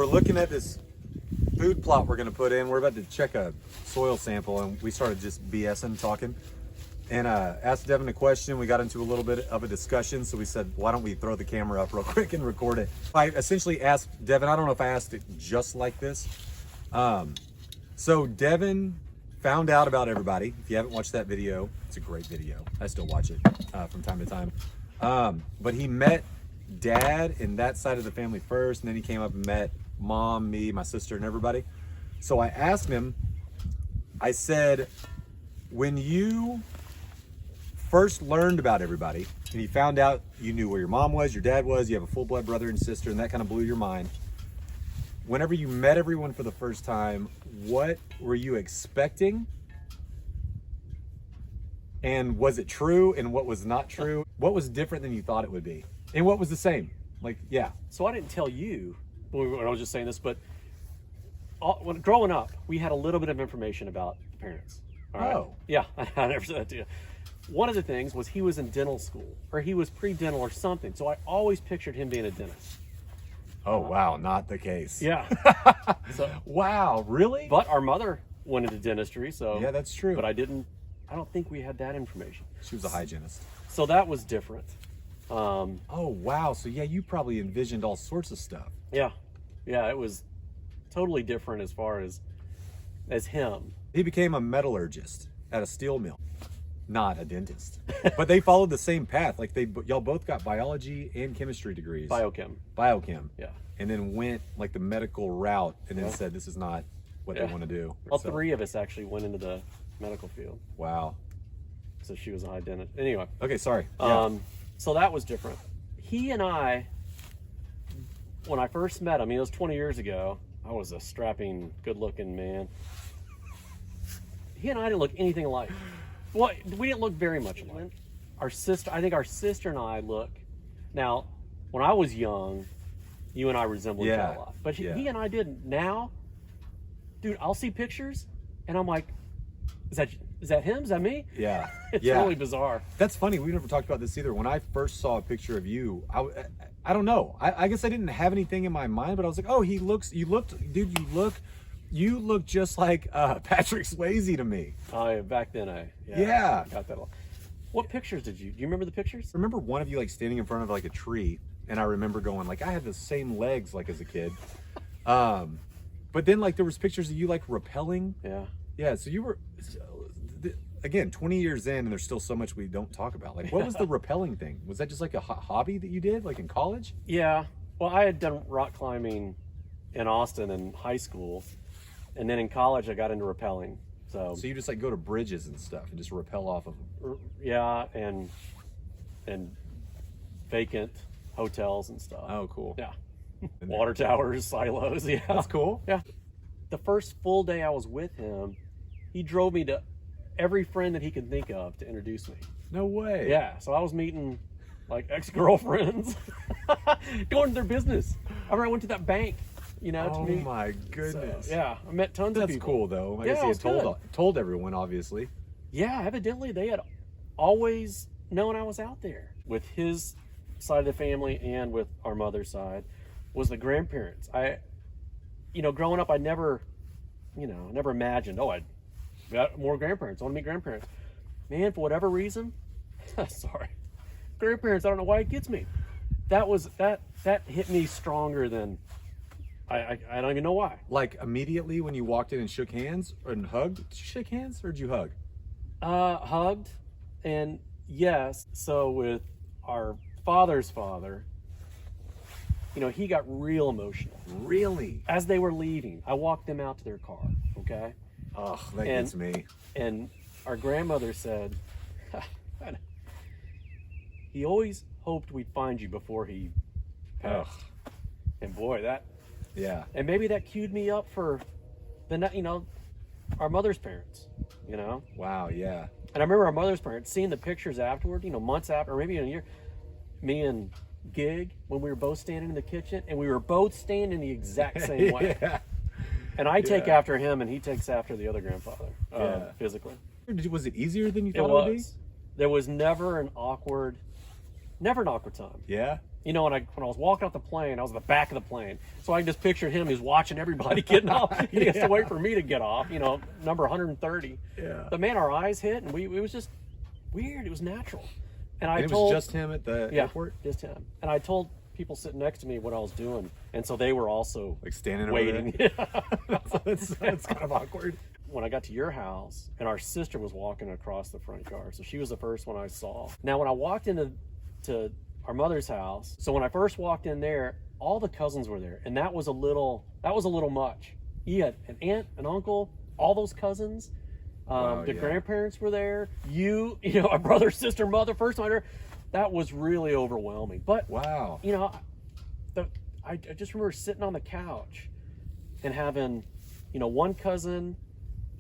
we're looking at this food plot we're going to put in. We're about to check a soil sample, and we started just BSing, talking. And asked Devon a question. We got into a little bit of a discussion, so we said, why don't we throw the camera up real quick and record it? I essentially asked Devon, I don't know if I asked it just like this. So Devon found out about everybody. If you haven't watched that video, it's a great video. I still watch it from time to time. But he met Dad and that side of the family first, and then he came up and met Mom, me, my sister, and everybody. So I asked him, I said, when you first learned about everybody and you found out you knew where your mom was, your dad was, you have a full-blood brother and sister, and that kind of blew your mind. Whenever you met everyone for the first time, what were you expecting? And was it true? And what was not true? What was different than you thought it would be? And what was the same? Like, yeah. So I didn't tell you when I was just saying this, but when growing up, we had a little bit of information about the parents. All right? Oh. Yeah, I never said that to you. One of the things was he was in dental school, or he was pre-dental or something. So I always pictured him being a dentist. Oh, wow, not the case. Yeah. So, wow, really? but our mother went into dentistry, so Yeah, that's true. But I don't think we had that information. She was a hygienist. So that was different. Oh, wow. So, yeah, you probably envisioned all sorts of stuff. Yeah, it was totally different as far as him. He became a metallurgist at a steel mill, not a dentist. But they followed the same path. Like, y'all both got biology and chemistry degrees. Biochem. Yeah. And then went like the medical route and then said, this is not what they want to do. All three of us actually went into the medical field. Wow. So she was a high dentist. Anyway. Okay, sorry. So that was different. He and I, when I first met him, it was 20 years ago. I was a strapping, good-looking man. He and I didn't look anything alike. Well, we didn't look very much alike. I think our sister and I look. Now, when I was young, you and I resembled each other a lot. But he and I didn't. Now, dude, I'll see pictures, and I'm like, is that him? Is that me? Yeah. It's really bizarre. That's funny. We never talked about this either. When I first saw a picture of you, I don't know. I guess I didn't have anything in my mind, but I was like, oh, you look just like Patrick Swayze to me. Back then I got that a lot. What pictures do you remember the pictures? I remember one of you like standing in front of like a tree, and I remember going like, I had the same legs like as a kid. But then like there was pictures of you like rappelling. Yeah, so you were, again, 20 years in, and there's still so much we don't talk about. Like, what was the rappelling thing? Was that just like a hobby that you did, like in college? Yeah. Well, I had done rock climbing in Austin in high school, and then in college I got into rappelling. So you just like go to bridges and stuff and just rappel off of them? Yeah, and vacant hotels and stuff. Oh, cool. Yeah. Water towers, silos, yeah. That's cool. Yeah. The first full day I was with him, he drove me to every friend that he could think of to introduce me. No way. Yeah, so I was meeting like ex-girlfriends, going to their business. I remember I went to that bank, to meet. Oh my goodness. So, yeah, I met tons of people. That's cool though. I guess he had told everyone, obviously. Yeah, evidently they had always known I was out there. With his side of the family and with our mother's side was the grandparents. Growing up, I never imagined, I got more grandparents. I want to meet grandparents. Man, for whatever reason, sorry, grandparents, I don't know why it gets me. That hit me stronger than, I don't even know why. Like immediately when you walked in and shook hands and hugged, did you shake hands or did you hug? Hugged, and yes, so with our father's father, he got real emotional. Really? As they were leaving, I walked them out to their car, okay? Oh, that gets me. And our grandmother said, he always hoped we'd find you before he passed. Ugh. And boy, yeah. And maybe that queued me up for our mother's parents, Wow, yeah. And I remember our mother's parents seeing the pictures afterward, months after, or maybe in a year, me and Gig, when we were both standing in the kitchen, and we were both standing the exact same way. Yeah. And I take after him, and he takes after the other grandfather, physically. Was it easier than you thought it would be? There was never an awkward time. Yeah? You know, when I was walking off the plane, I was at the back of the plane, so I can just picture him. He's watching everybody getting off. He has to wait for me to get off. You know, number 130. Yeah. But man, our eyes hit, and it was just weird. It was natural. And it was just him at the airport? Just him. And I told people sitting next to me what I was doing, and so they were also Like standing waiting. over there? That's kind of awkward. When I got to your house, and our sister was walking across the front yard, so she was the first one I saw. Now, when I walked into our mother's house, so when I first walked in there, all the cousins were there, and that was a little much. You had an aunt, an uncle, all those cousins. The grandparents were there. You know, our brother, sister, mother, first time I heard. That was really overwhelming. But wow, you know, I just remember sitting on the couch and having, you know, one cousin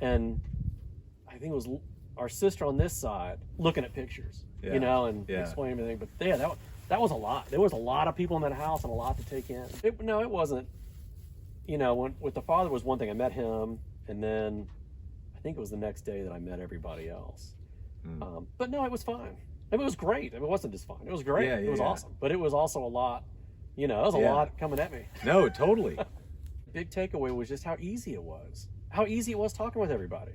and I think it was our sister on this side looking at pictures, you know, and explaining everything. But yeah, that was a lot. There was a lot of people in that house and a lot to take in. It wasn't, you know, with the father was one thing. I met him, and then I think it was the next day that I met everybody else. But no, it was fine. It was great. It wasn't just fine. It was great. It was awesome. But it was also a lot, you know, it was a lot coming at me. No, totally. Big takeaway was just how easy it was. How easy it was talking with everybody.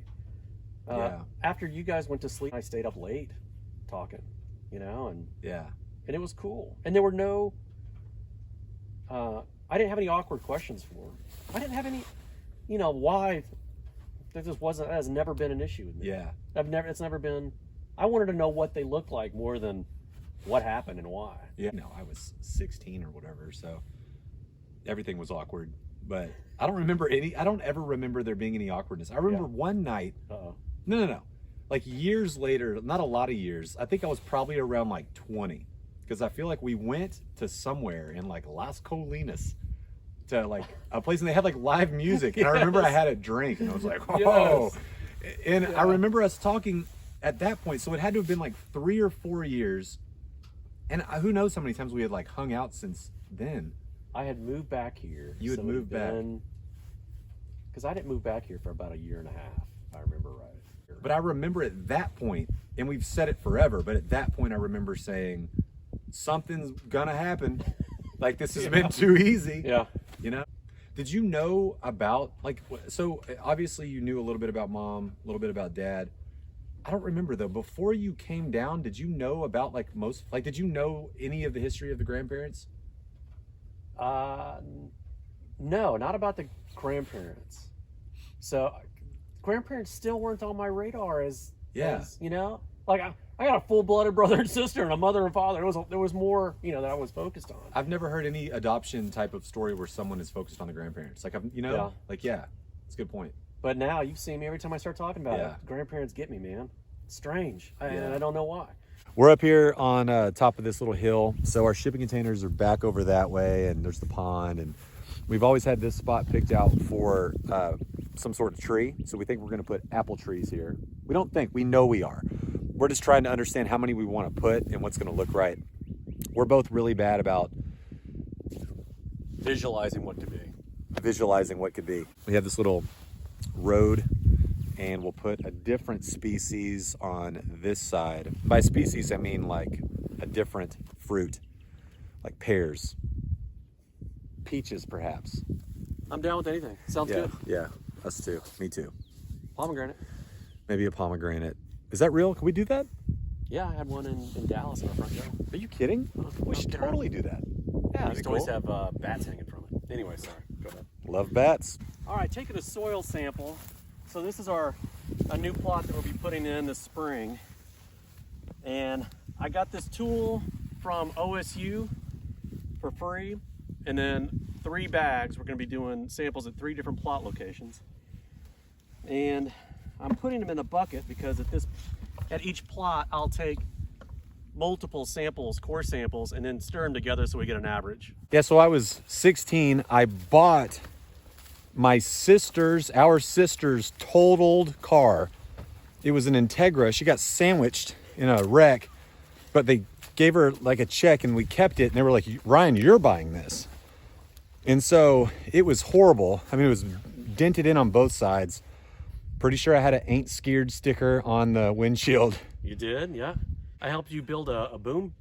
After you guys went to sleep, I stayed up late talking, you know, and it was cool. And there were no, I didn't have any awkward questions for him. I didn't have any, you know, why. That has never been an issue with me. Yeah. It's never been, I wanted to know what they looked like more than what happened and why. Yeah. No, I was 16 or whatever, so everything was awkward. But I don't ever remember there being any awkwardness. I remember one night. No. Like years later, not a lot of years. I think I was probably around like 20. Because I feel like we went to somewhere in like Las Colinas to like a place, and they had like live music. And I remember I had a drink, and I was like, oh. And I remember us talking at that point. So it had to have been like 3 or 4 years. And who knows how many times we had like hung out since then. I had moved back here. You had moved back. Because I didn't move back here for about a year and a half, if I remember right. But I remember at that point, and we've said it forever, but at that point I remember saying, something's gonna happen. Like, this has been too easy. Yeah. You know? Did you know about, like, so obviously you knew a little bit about mom, a little bit about dad. I don't remember though, before you came down, did you know about did you know any of the history of the grandparents? No, not about the grandparents. So grandparents still weren't on my radar as you know, like I got a full-blooded brother and sister and a mother and father. There was more, you know, that I was focused on. I've never heard any adoption type of story where someone is focused on the grandparents. Like, it's a good point. But now you've seen me every time I start talking about it. Grandparents get me, man. It's strange. And I don't know why. We're up here on top of this little hill. So our shipping containers are back over that way, and there's the pond. And we've always had this spot picked out for some sort of tree. So we think we're going to put apple trees here. We don't think, we know we are. We're just trying to understand how many we want to put and what's going to look right. We're both really bad about visualizing what could be. We have this little road, and we'll put a different species on this side. By species, I mean like a different fruit, like pears, peaches perhaps. I'm down with anything. Sounds good. Yeah, us too. Me too. Pomegranate. Maybe a pomegranate. Is that real? Can we do that? Yeah, I had one in Dallas in our front yard. Are you kidding? We should totally do that. Yeah, I used to always have bats hanging from it. Anyway, sorry. Go ahead. Love bats. All right, taking a soil sample. So this is a new plot that we'll be putting in this spring. And I got this tool from OSU for free. And then 3 bags. We're going to be doing samples at 3 different plot locations. And I'm putting them in a bucket because at each plot I'll take multiple samples, core samples, and then stir them together so we get an average. Yeah, so I was 16. I bought our sister's totaled car. It was an Integra. She got sandwiched in a wreck, but they gave her like a check and we kept it, and they were like, Ryan, you're buying this. And so it was horrible. I mean, it was dented in on both sides. Pretty sure I had an "ain't scared" sticker on the windshield. You did, yeah. I helped you build a boom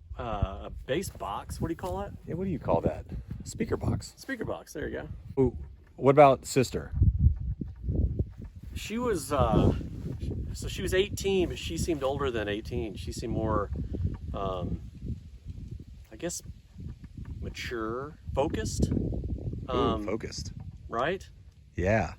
bass box. What do you call it? Yeah, what do you call that? Speaker box. Speaker box. There you go. Ooh, what about sister? She was so she was 18, but she seemed older than 18. She seemed more, I guess, mature, focused. Focused. Right? Yeah.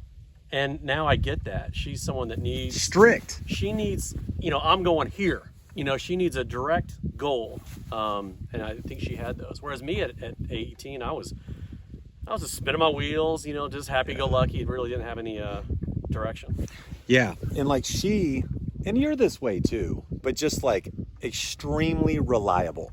And now I get that. She's someone that needs Strict. She needs, I'm going here. She needs a direct goal. And I think she had those. Whereas me at 18, I was just spinning my wheels, just happy-go-lucky. Really didn't have any direction. Yeah. And like and you're this way too, but just like extremely reliable.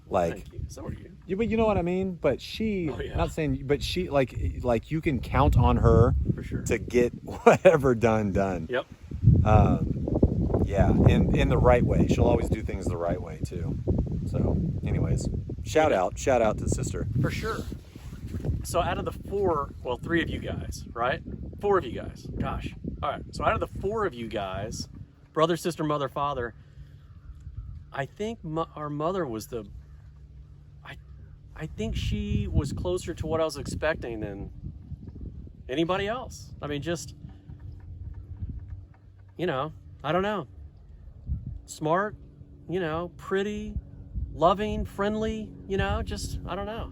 Like, Thank you. So are you. But you know what I mean? But she, Oh, yeah. not saying, but she, like you can count on her For sure. to get whatever done. Yep. Yeah, in the right way. She'll always do things the right way too. So, anyways, shout out to sister. For sure. So out of the three of you guys, right? Four of you guys. Gosh. All right. So out of the four of you guys, brother, sister, mother, father, I think our mother was I think she was closer to what I was expecting than anybody else. I mean, just, I don't know. Smart, pretty, loving, friendly, just, I don't know.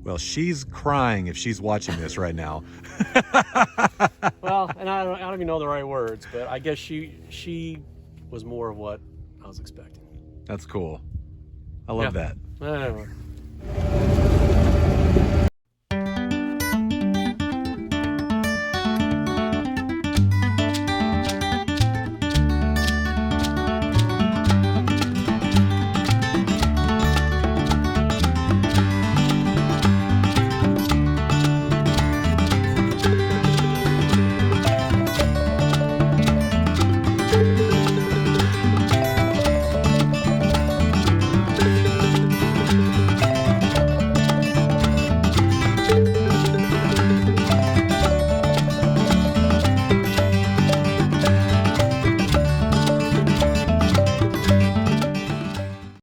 Well, she's crying if she's watching this right now. Well, and I don't even know the right words, but I guess she was more of what I was expecting. That's cool. I love that. Anyway.